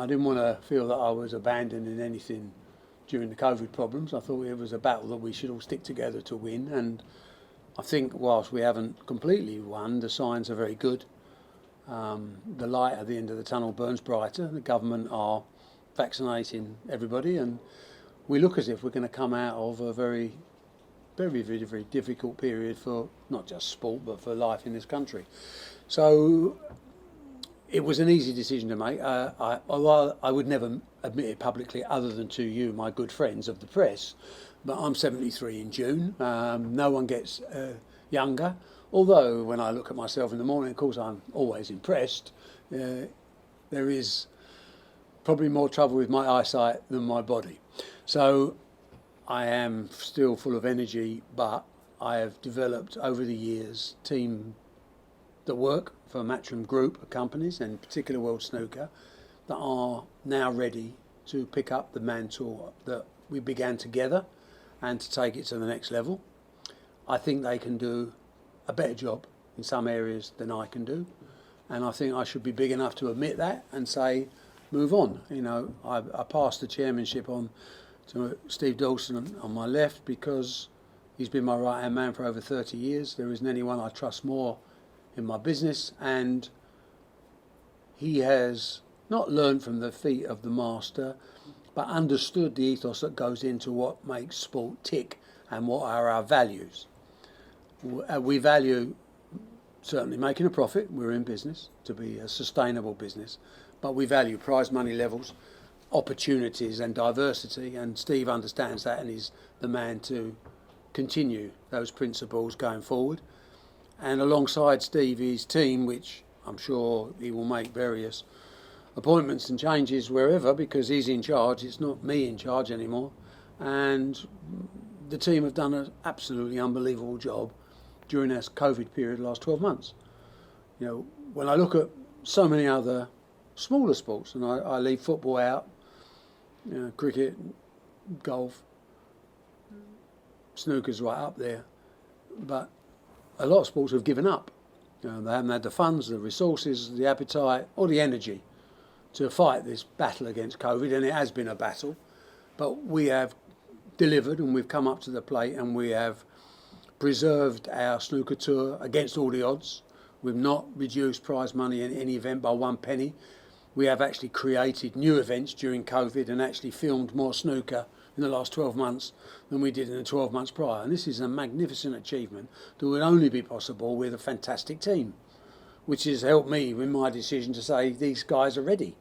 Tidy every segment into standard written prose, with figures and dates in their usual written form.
I didn't want to feel that I was abandoning anything during the COVID problems. I thought it was a battle that we should all stick together to win, and I think whilst we haven't completely won, the signs are very good. The light at the end of the tunnel burns brighter. The government are vaccinating everybody, and we look as if we're going to come out of a very, very, very, very difficult period for not just sport but for life in this country. So it was an easy decision to make. Although I would never admit it publicly other than to you, my good friends of the press, but I'm 73 in June. No one gets younger. Although when I look at myself in the morning, of course, I'm always impressed. There is probably more trouble with my eyesight than my body. So I am still full of energy, but I have developed over the years team that work for Matchroom Group of companies, and in particular World Snooker, that are now ready to pick up the mantle that we began together and to take it to the next level. I think they can do a better job in some areas than I can do, and I think I should be big enough to admit that and say, move on. You know, I passed the chairmanship on to Steve Dawson on my left because he's been my right-hand man for over 30 years. There isn't anyone I trust more in my business, and he has not learned from the feet of the master, but understood the ethos that goes into what makes sport tick and what are our values. We value certainly making a profit. We're in business to be a sustainable business, but we value prize money levels, opportunities and diversity, and Steve understands that and is the man to continue those principles going forward. And alongside Steve, his team, which I'm sure he will make various appointments and changes wherever because he's in charge. It's not me in charge anymore. And the team have done an absolutely unbelievable job during this COVID period, the last 12 months. You know, when I look at so many other smaller sports, and I leave football out, you know, cricket, golf, snooker's right up there, but a lot of sports have given up. You know, they haven't had the funds, the resources, the appetite, or the energy to fight this battle against COVID, and it has been a battle. But we have delivered, and we've come up to the plate, and we have preserved our snooker tour against all the odds. We've not reduced prize money in any event by 1 penny. We have actually created new events during COVID and actually filmed more snooker in the last 12 months than we did in the 12 months prior. And this is a magnificent achievement that would only be possible with a fantastic team, which has helped me in my decision to say these guys are ready.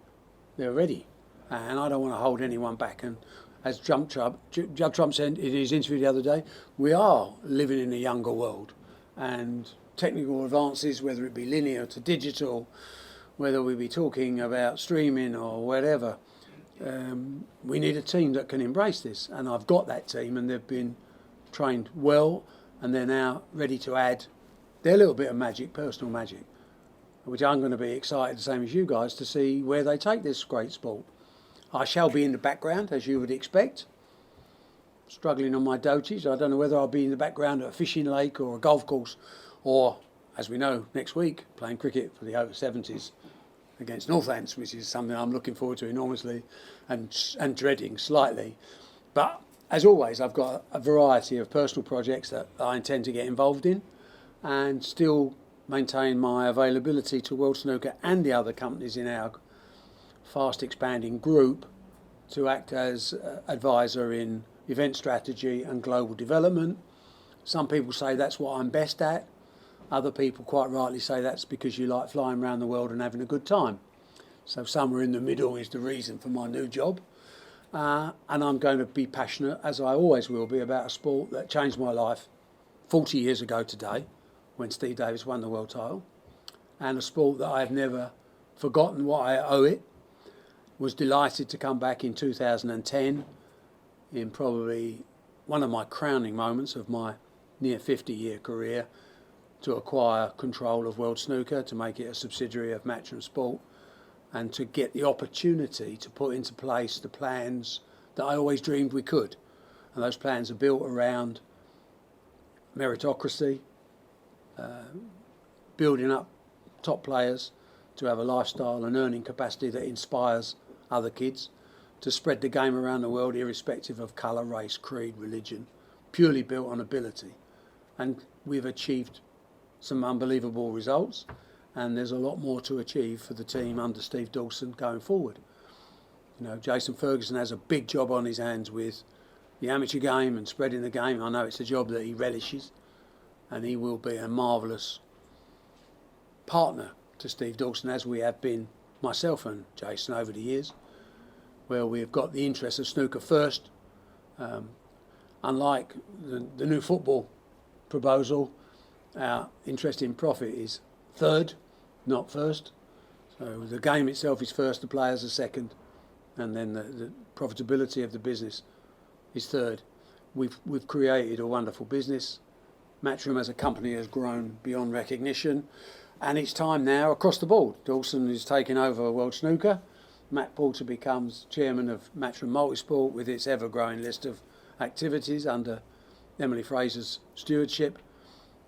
They're ready. And I don't want to hold anyone back. And as Trump said in his interview the other day, we are living in a younger world. And technical advances, whether it be linear to digital, whether we be talking about streaming or whatever, we need a team that can embrace this. And I've got that team, and they've been trained well, and they're now ready to add their little bit of magic, personal magic, which I'm going to be excited, the same as you guys, to see where they take this great sport. I shall be in the background, as you would expect, struggling on my dotage. I don't know whether I'll be in the background at a fishing lake or a golf course, or, as we know, next week, playing cricket for the over 70s against Northants, which is something I'm looking forward to enormously and dreading slightly. But as always, I've got a variety of personal projects that I intend to get involved in and still maintain my availability to World Snooker and the other companies in our fast expanding group to act as advisor in event strategy and global development. Some people say that's what I'm best at. Other people quite rightly say that's because you like flying around the world and having a good time. So somewhere in the middle is the reason for my new job. And I'm going to be passionate, as I always will be, about a sport that changed my life 40 years ago today when Steve Davis won the world title, and a sport that I've never forgotten what I owe it. Was delighted to come back in 2010 in probably one of my crowning moments of my near 50-year career to acquire control of World Snooker, to make it a subsidiary of Matchroom Sport, and to get the opportunity to put into place the plans that I always dreamed we could. And those plans are built around meritocracy, building up top players to have a lifestyle and earning capacity that inspires other kids, to spread the game around the world, irrespective of colour, race, creed, religion, purely built on ability. And we've achieved some unbelievable results, and there's a lot more to achieve for the team under Steve Dawson going forward. You know, Jason Ferguson has a big job on his hands with the amateur game and spreading the game. I know it's a job that he relishes, and he will be a marvellous partner to Steve Dawson, as we have been, myself and Jason, over the years, where we've got the interest of snooker first. Unlike the new football proposal, our interest in profit is third, not first. So the game itself is first, the players are second, and then the profitability of the business is third. We've created a wonderful business. Matchroom as a company has grown beyond recognition, and it's time now across the board. Dawson is taking over World Snooker. Matt Porter becomes chairman of Matchroom Multisport with its ever-growing list of activities under Emily Fraser's stewardship.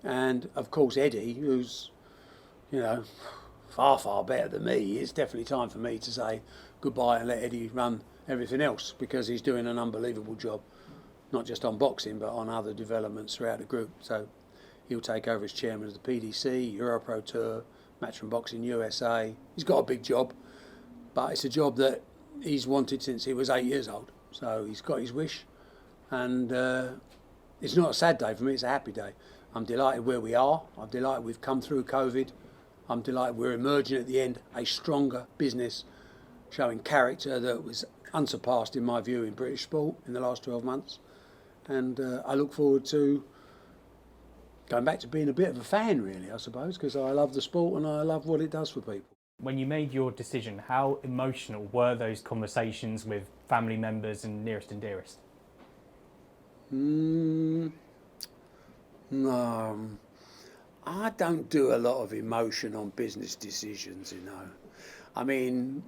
And of course Eddie, who's, you know, far, far better than me. It's definitely time for me to say goodbye and let Eddie run everything else, because he's doing an unbelievable job, not just on boxing, but on other developments throughout the group. So he'll take over as chairman of the PDC, Europro Tour, Matchroom Boxing USA. He's got a big job, but it's a job that he's wanted since he was 8 years old. So he's got his wish, and it's not a sad day for me, it's a happy day. I'm delighted where we are. I'm delighted we've come through COVID. I'm delighted we're emerging at the end a stronger business, showing character that was unsurpassed in my view in British sport in the last 12 months. And I look forward to going back to being a bit of a fan, really, I suppose, because I love the sport and I love what it does for people. When you made your decision, how emotional were those conversations with family members and nearest and dearest? No, I don't do a lot of emotion on business decisions, you know. I mean,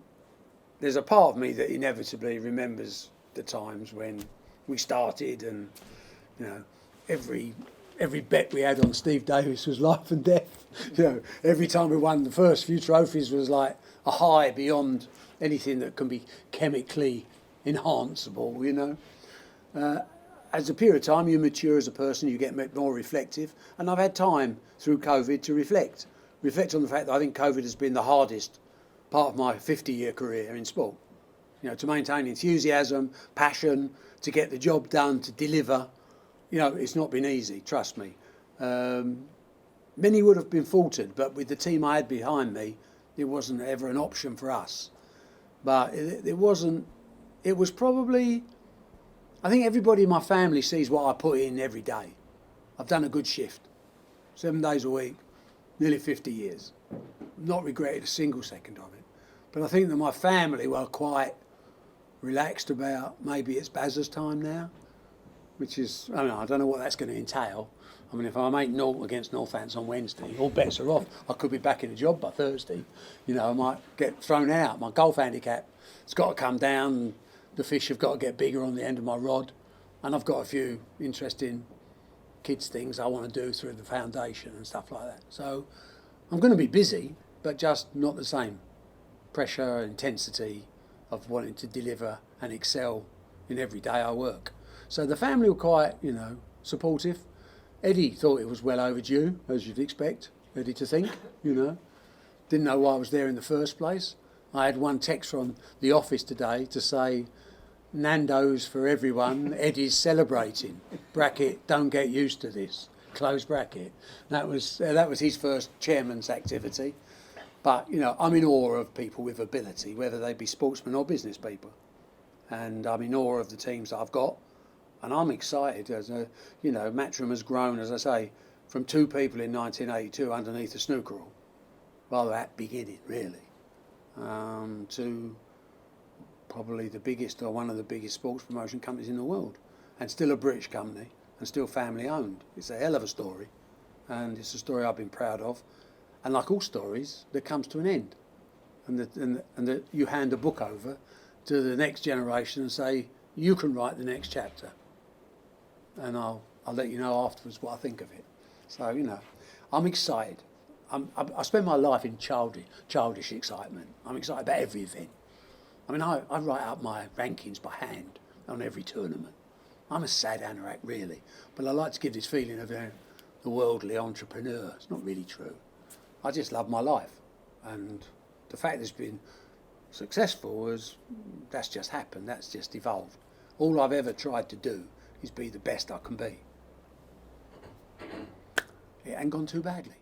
there's a part of me that inevitably remembers the times when we started, and, you know, every bet we had on Steve Davis was life and death. You know, every time we won the first few trophies was like a high beyond anything that can be chemically enhanceable, you know. As a period of time, you mature as a person, you get more reflective. And I've had time through COVID to reflect on the fact that I think COVID has been the hardest part of my 50-year career in sport. You know, to maintain enthusiasm, passion, to get the job done, to deliver. You know, it's not been easy, trust me. Many would have been faltered, but with the team I had behind me, it wasn't ever an option for us. But it wasn't, it was probably, I think everybody in my family sees what I put in every day. I've done a good shift, 7 days a week, nearly 50 years. Not regretted a single second of it. But I think that my family were quite relaxed about maybe it's Bazza's time now, which is, I don't know what that's going to entail. I mean, if I make naught against Northants on Wednesday, all bets are off. I could be back in a job by Thursday. You know, I might get thrown out. My golf handicap, it's got to come down. The fish have got to get bigger on the end of my rod. And I've got a few interesting kids things I want to do through the foundation and stuff like that. So I'm going to be busy, but just not the same pressure, intensity of wanting to deliver and excel in every day I work. So the family were quite, you know, supportive. Eddie thought it was well overdue, as you'd expect Eddie to think, you know. Didn't know why I was there in the first place. I had one text from the office today to say, Nando's for everyone, Eddie's celebrating. Bracket, don't get used to this. Close bracket. That was his first chairman's activity. But, you know, I'm in awe of people with ability, whether they be sportsmen or business people. And I'm in awe of the teams that I've got. And I'm excited. You know, Matchroom has grown, as I say, from 2 people in 1982 underneath a snooker rule, rather at beginning, really, to probably the biggest or one of the biggest sports promotion companies in the world, and still a British company and still family owned. It's a hell of a story, and it's a story I've been proud of. And like all stories, there comes to an end, and you hand a book over to the next generation and say, you can write the next chapter, and I'll let you know afterwards what I think of it. So, you know, I'm excited. I spend my life in childish excitement. I'm excited about every event. I mean, I write up my rankings by hand on every tournament. I'm a sad anorak, really, but I like to give this feeling of the worldly entrepreneur. It's not really true. I just love my life, and the fact it's been successful that's just happened. That's just evolved. All I've ever tried to do is be the best I can be. It ain't gone too badly.